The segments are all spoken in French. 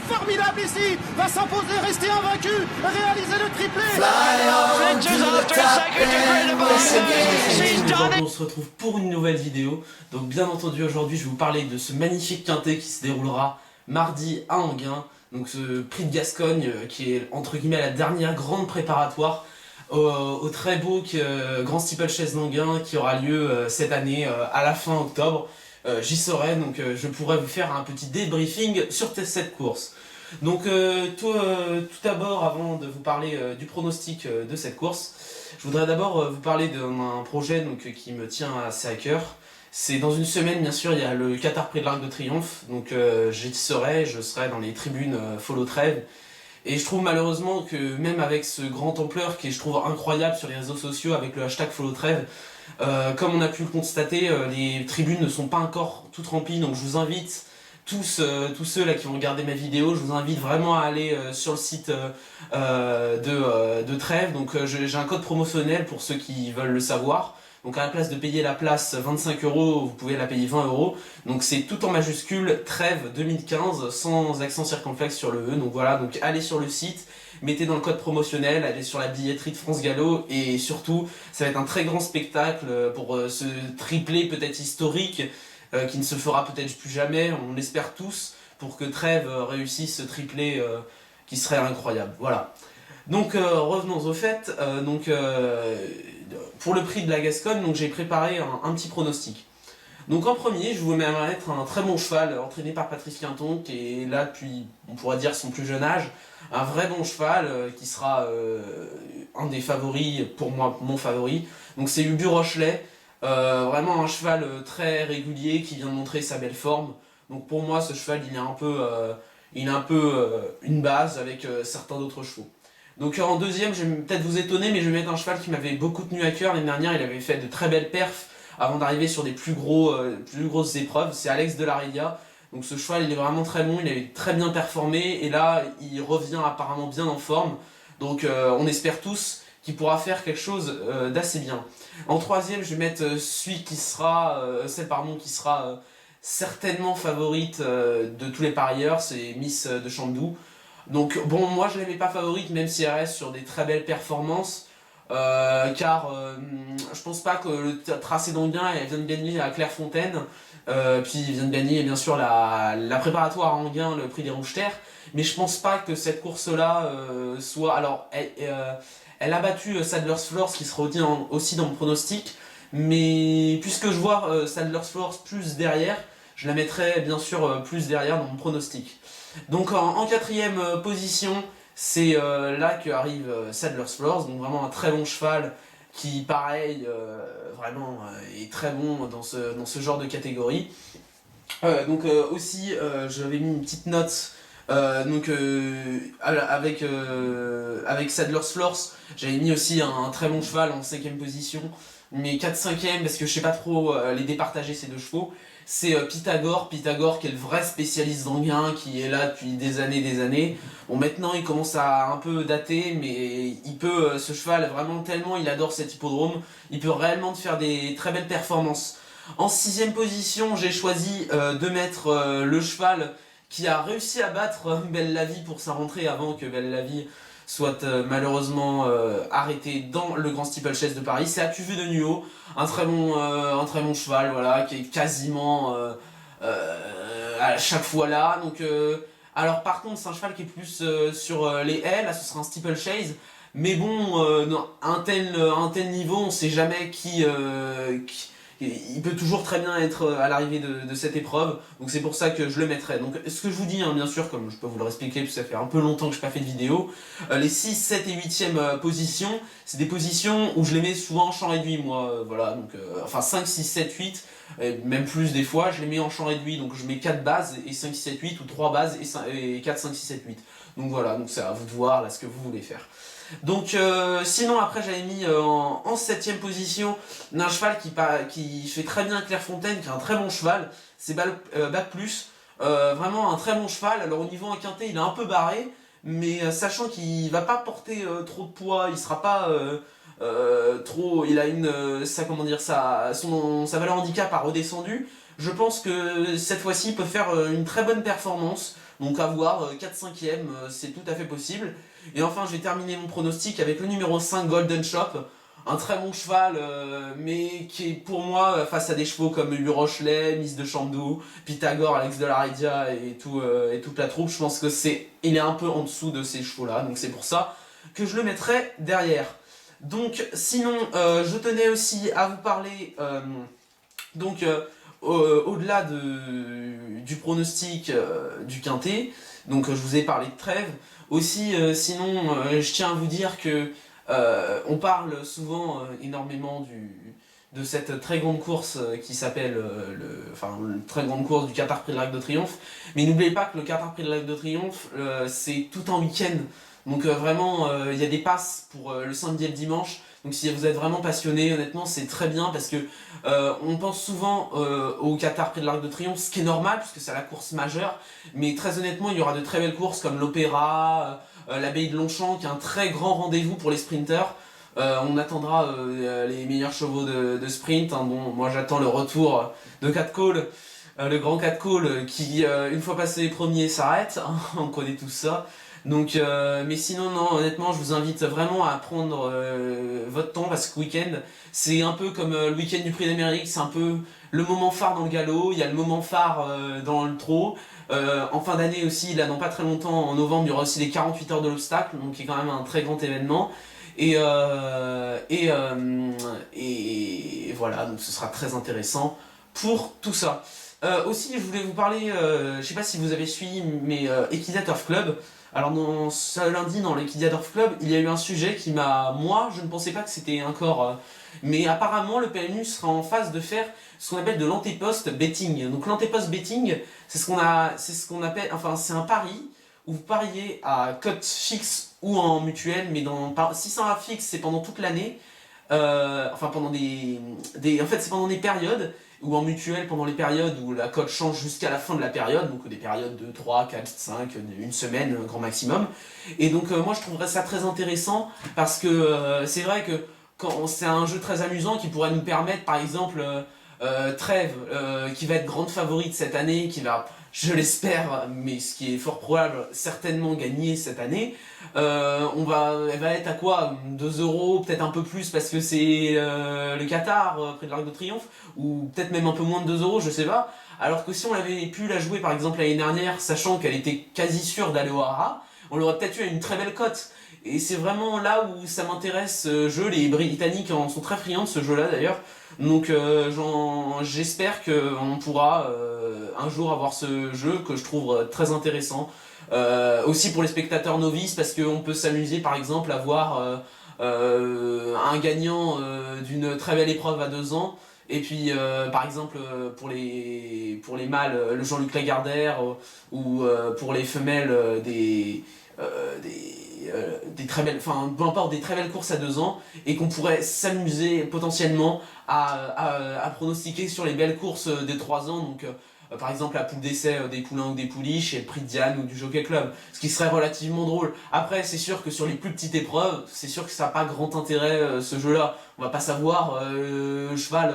formidable ici, va s'imposer, rester invaincu, réaliser le triplé. Aujourd'hui on se retrouve pour une nouvelle vidéo. Donc bien entendu aujourd'hui je vais vous parler de ce magnifique quintet qui se déroulera mardi à Enghien. Donc ce prix de Gascogne qui est entre guillemets la dernière grande préparatoire au très beau Grand Steeplechase d'Enghien qui aura lieu cette année à la fin octobre. J'y serai, donc je pourrai vous faire un petit débriefing sur cette course. Donc tout d'abord, avant de vous parler du pronostic de cette course, je voudrais d'abord vous parler d'un projet qui me tient assez à cœur. C'est dans une semaine, bien sûr, il y a le Qatar Prix de l'Arc de Triomphe, donc j'y serai, je serai dans les tribunes Follow Trèves. Et je trouve malheureusement que même avec ce grand ampleur qui est, je trouve, incroyable sur les réseaux sociaux avec le hashtag Follow Trèves, comme on a pu le constater, les tribunes ne sont pas encore toutes remplies, donc je vous invite tous ceux là qui vont regarder ma vidéo, je vous invite vraiment à aller sur le site de Trèves. Donc j'ai un code promotionnel pour ceux qui veulent le savoir. Donc à la place de payer la place 25 €, vous pouvez la payer 20 €. Donc c'est tout en majuscule, Trèves 2015, sans accent circonflexe sur le E. Donc voilà, donc allez sur le site, mettez dans le code promotionnel, allez sur la billetterie de France Gallo, et surtout, ça va être un très grand spectacle pour ce triplé peut-être historique, qui ne se fera peut-être plus jamais, on l'espère tous, pour que Trèves réussisse ce triplé qui serait incroyable. Voilà. Donc revenons au fait, pour le prix de la Gascogne, j'ai préparé un petit pronostic. Donc en premier, je vous mets à mettre un très bon cheval entraîné par Patrice Quinton, qui est là depuis, on pourrait dire, son plus jeune âge. Un vrai bon cheval qui sera un des favoris, pour moi, mon favori. Donc c'est Ubu Rochelet, vraiment un cheval très régulier qui vient de montrer sa belle forme. Donc pour moi, ce cheval, il a un peu une base avec certains d'autres chevaux. Donc en deuxième, je vais peut-être vous étonner, mais je vais mettre un cheval qui m'avait beaucoup tenu à cœur. L'année dernière, il avait fait de très belles perfs avant d'arriver sur des plus grosses épreuves. C'est Alex de la Ridia. Donc ce cheval, il est vraiment très bon, il avait très bien performé, et là, il revient apparemment bien en forme. Donc on espère tous qu'il pourra faire quelque chose d'assez bien. En troisième, je vais mettre celle qui sera certainement favorite de tous les parieurs, c'est Miss de Chandou. Donc bon, moi je ne l'aimais pas favorite, même si elle reste sur des très belles performances, car je pense pas que le tracé d'Enghien, elle vient de gagner à Clairefontaine, puis elle vient de gagner bien sûr la préparatoire à Enghien, le prix des Rouges-Terres, mais je pense pas que cette course-là soit... Alors, elle a battu Sadler's Floors, qui sera aussi dans mon pronostic, mais puisque je vois Sadler's Floors plus derrière, je la mettrai bien sûr plus derrière dans mon pronostic. Donc en quatrième position, c'est là qu'arrive Sadler's Floors, donc vraiment un très bon cheval qui, pareil, vraiment est très bon dans ce genre de catégorie. Aussi, j'avais mis une petite note, avec Sadler's Floors, j'avais mis aussi un très bon cheval en 5ème position, mais 4-5ème, parce que je sais pas trop les départager ces deux chevaux. C'est Pythagore qui est le vrai spécialiste d'Enghien, qui est là depuis des années. Bon, maintenant il commence à un peu dater, mais il peut, ce cheval, vraiment tellement il adore cet hippodrome, il peut réellement faire des très belles performances. En 6ème position, j'ai choisi de mettre le cheval qui a réussi à battre Belle la Vie pour sa rentrée avant que Belle la Vie soit malheureusement arrêté dans le Grand Steeplechase de Paris. C'est Acuvue de Nuo, un très bon cheval, voilà, qui est quasiment à chaque fois là. Donc, alors par contre, c'est un cheval qui est plus sur les haies, là ce sera un Steeplechase. Mais bon, non, un tel niveau, on sait jamais il peut toujours très bien être à l'arrivée de cette épreuve, donc c'est pour ça que je le mettrai. Donc ce que je vous dis, bien sûr, comme je peux vous le expliquer, parce que ça fait un peu longtemps que je n'ai pas fait de vidéo, les 6, 7 et 8e positions, c'est des positions où je les mets souvent en champ réduit, moi, voilà, donc enfin 5, 6, 7, 8, même plus des fois, je les mets en champ réduit, donc je mets 4 bases et 5, 6, 7, 8, ou 3 bases et 4, 5, 6, 7, 8. Donc voilà, donc c'est à vous de voir là ce que vous voulez faire. Donc sinon après j'avais mis en 7ème position un cheval qui fait très bien Clairefontaine, qui est un très bon cheval, c'est Bac Plus, vraiment un très bon cheval. Alors au niveau un quintet il est un peu barré, mais sachant qu'il va pas porter trop de poids, il sera pas trop, il a sa valeur handicap a redescendu, je pense que cette fois-ci il peut faire une très bonne performance. Donc à voir, 4-5ème, c'est tout à fait possible. Et enfin, je vais terminer mon pronostic avec le numéro 5, Golden Shop. Un très bon cheval, mais qui est pour moi, face à des chevaux comme Ulu Rochelet, Miss de Chandou, Pythagore, Alex de la Redia et toute la troupe, je pense que il est un peu en dessous de ces chevaux-là. Donc c'est pour ça que je le mettrai derrière. Donc sinon, je tenais aussi à vous parler, donc au-delà du pronostic du quintet, donc je vous ai parlé de Trèves. Aussi, sinon, je tiens à vous dire que on parle souvent énormément de cette très grande course qui s'appelle la très grande course du Qatar Prix de l'Arc de Triomphe. Mais n'oubliez pas que le Qatar Prix de l'Arc de Triomphe, c'est tout un week-end. Donc vraiment, il y a des passes pour le samedi et le dimanche. Donc si vous êtes vraiment passionné, honnêtement, c'est très bien parce que on pense souvent au Qatar Prix de l'Arc de Triomphe, ce qui est normal puisque c'est la course majeure. Mais très honnêtement, il y aura de très belles courses comme l'Opéra, l'Abbaye de Longchamp, qui est un très grand rendez-vous pour les sprinteurs. On attendra les meilleurs chevaux de sprint. Hein, dont moi j'attends le retour de Cat Call, le grand Cat Call qui, une fois passé les premiers, s'arrête. Hein, on connaît tout ça. Donc, mais sinon, non, honnêtement, je vous invite vraiment à prendre votre temps parce que week-end, c'est un peu comme le week-end du Prix d'Amérique, c'est un peu le moment phare dans le galop, il y a le moment phare dans le trot. En fin d'année aussi, là, dans pas très longtemps, en novembre, il y aura aussi les 48 heures de l'obstacle, donc qui est quand même un très grand événement. Et voilà, donc ce sera très intéressant pour tout ça. Aussi, je voulais vous parler, je sais pas si vous avez suivi, mais Equidia Turf Club. Alors, ce lundi, dans l'Equidia Turf Club, il y a eu un sujet qui moi, je ne pensais pas que c'était encore. Mais apparemment, le PMU sera en phase de faire ce qu'on appelle de l'antépost betting. Donc, l'antépost betting, c'est ce qu'on appelle. Enfin, c'est un pari où vous pariez à cote fixe ou en mutuelle, mais si c'est un fixe, c'est pendant toute l'année. Enfin, pendant en fait, c'est pendant des périodes, ou en mutuelle pendant les périodes où la cote change jusqu'à la fin de la période, donc des périodes de 3, 4, 5, une semaine grand maximum. Et donc moi je trouverais ça très intéressant parce que c'est vrai que c'est un jeu très amusant qui pourrait nous permettre par exemple Trèves qui va être grande favorite cette année, qui va, je l'espère, mais ce qui est fort probable, certainement gagner cette année. Elle va être à quoi 2 €, peut-être un peu plus parce que c'est le Qatar près de l'Arc de Triomphe, ou peut-être même un peu moins de 2 €, je sais pas. Alors que si on avait pu la jouer par exemple l'année dernière, sachant qu'elle était quasi sûre d'aller au Hara, on l'aurait peut-être eu à une très belle cote. Et c'est vraiment là où ça m'intéresse ce jeu. Les Britanniques en sont très friands de ce jeu-là d'ailleurs. Donc j'espère qu'on pourra un jour avoir ce jeu que je trouve très intéressant. Aussi pour les spectateurs novices parce qu'on peut s'amuser par exemple à voir un gagnant d'une très belle épreuve à 2 ans. Et puis par exemple pour les mâles le Jean-Luc Lagardère ou pour les femelles des très belles, enfin peu importe, des très belles courses à 2 ans, et qu'on pourrait s'amuser potentiellement à pronostiquer sur les belles courses des 3 ans, donc par exemple la poule d'essai des poulains ou des pouliches et le prix de Diane ou du Jockey Club, ce qui serait relativement drôle. Après c'est sûr que sur les plus petites épreuves, c'est sûr que ça n'a pas grand intérêt ce jeu-là. On va pas savoir le cheval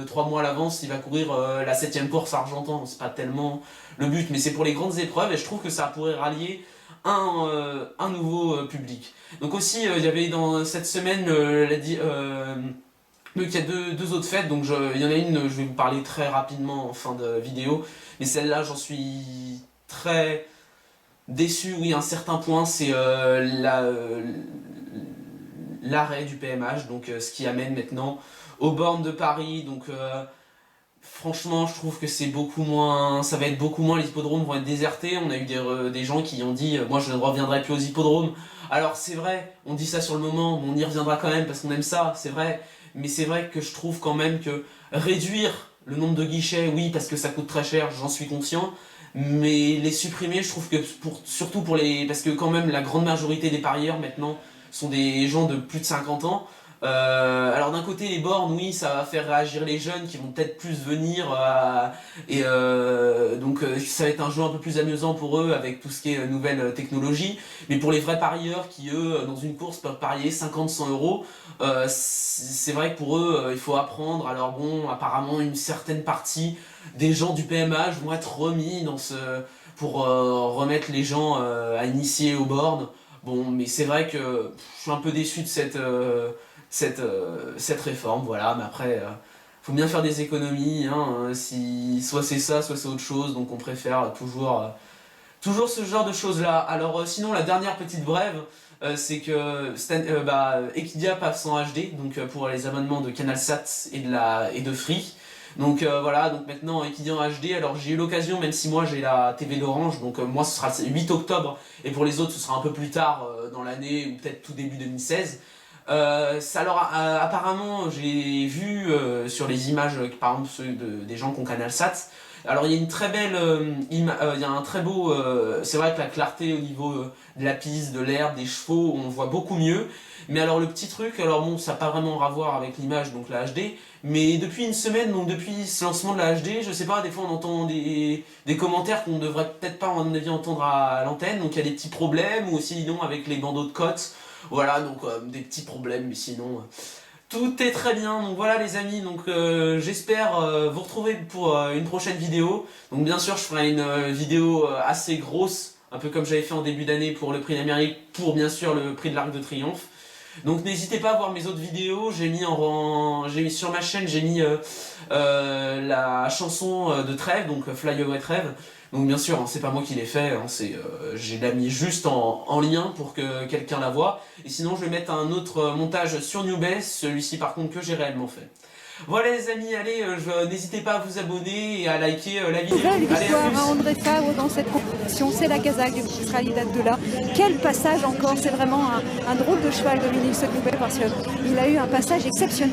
3 mois à l'avance il va courir la 7ème course à Argentan, c'est pas tellement le but, mais c'est pour les grandes épreuves et je trouve que ça pourrait rallier un nouveau public. Donc aussi, il y avait dans cette semaine, il y a deux autres fêtes, donc il y en a une, je vais vous parler très rapidement en fin de vidéo, mais celle-là, j'en suis très déçu, oui, à un certain point, c'est l'arrêt du PMH, donc ce qui amène maintenant aux bornes de Paris, donc franchement, je trouve que ça va être beaucoup moins, les hippodromes vont être désertés. On a eu des gens qui ont dit moi je ne reviendrai plus aux hippodromes. Alors c'est vrai, on dit ça sur le moment, mais on y reviendra quand même parce qu'on aime ça, c'est vrai. Mais c'est vrai que je trouve quand même que réduire le nombre de guichets, oui, parce que ça coûte très cher, j'en suis conscient. Mais les supprimer, je trouve que parce que quand même la grande majorité des parieurs maintenant sont des gens de plus de 50 ans. Alors d'un côté les bornes, oui, ça va faire réagir les jeunes qui vont peut-être plus venir donc ça va être un jeu un peu plus amusant pour eux avec tout ce qui est nouvelle technologie. Mais pour les vrais parieurs qui eux dans une course peuvent parier 50-100 euros, c'est vrai que pour eux il faut apprendre. Alors bon, apparemment une certaine partie des gens du PMH vont être remis dans pour remettre les gens à initier aux bornes. Bon, mais c'est vrai que je suis un peu déçu de cette réforme, voilà, mais après, faut bien faire des économies, hein, si, soit c'est ça, soit c'est autre chose, donc on préfère toujours ce genre de choses-là. Alors sinon, la dernière petite brève, c'est que Equidia passe en HD, donc pour les abonnements de CanalSat et de Free. Donc voilà, donc maintenant Equidia en HD, alors j'ai eu l'occasion, même si moi j'ai la TV d'Orange, donc moi ce sera le 8 octobre, et pour les autres ce sera un peu plus tard dans l'année, ou peut-être tout début 2016. Alors apparemment j'ai vu sur les images, par exemple ceux des gens qui ont CanalSat, alors il y a une très belle, il y a un très beau, c'est vrai que la clarté au niveau de la piste, de l'herbe, des chevaux, on voit beaucoup mieux. Mais alors le petit truc, alors bon, ça n'a pas vraiment à voir avec l'image, donc la HD, mais depuis une semaine, donc depuis ce lancement de la HD, je sais pas, des fois on entend des commentaires qu'on devrait peut-être pas, à mon avis, entendre à l'antenne, donc il y a des petits problèmes, ou sinon avec les bandeaux de cotes, voilà, donc des petits problèmes, mais sinon tout est très bien. Donc voilà les amis, donc j'espère vous retrouver pour une prochaine vidéo. Donc bien sûr je ferai une vidéo assez grosse, un peu comme j'avais fait en début d'année pour le prix d'Amérique, pour bien sûr le prix de l'Arc de Triomphe. Donc n'hésitez pas à voir mes autres vidéos, j'ai mis sur ma chaîne, j'ai mis la chanson de Trêve, donc Fly Away Trêve. Donc bien sûr, hein, c'est pas moi qui l'ai fait, hein, j'ai la mis juste en lien pour que quelqu'un la voie. Et sinon je vais mettre un autre montage sur Newbase, celui-ci par contre que j'ai réellement fait. Voilà les amis, allez, n'hésitez pas à vous abonner et à liker la vidéo. Nouvelle victoire allez, à André Favre dans cette compétition, c'est la Kazakh du Prix Rally d'Abdullah. Quel passage encore, c'est vraiment un drôle de cheval Dominique Sotoubet parce qu'il a eu un passage exceptionnel.